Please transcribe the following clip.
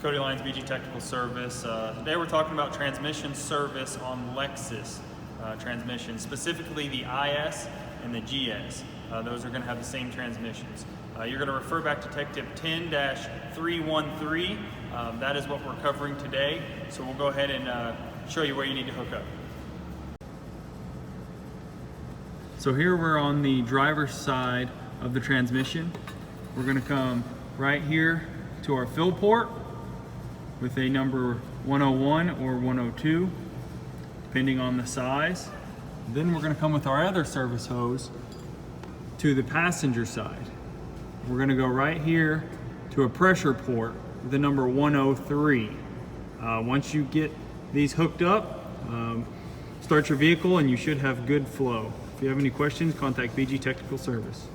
Cody Lyons, BG Technical Service. Today we're talking about transmission service on Lexus transmissions, specifically the IS and the GS. Those are going to have the same transmissions. You're going to refer back to Tech Tip 10-313. That is what we're covering today. So we'll go ahead and show you where you need to hook up. So here we're on the driver's side of the transmission. We're going to come right here to our fill port with a number 101 or 102, depending on the size. Then we're going to come with our other service hose to the passenger side. We're going to go right here to a pressure port with the number 103. Once you get these hooked up, start your vehicle and you should have good flow. If you have any questions, contact BG Technical Service.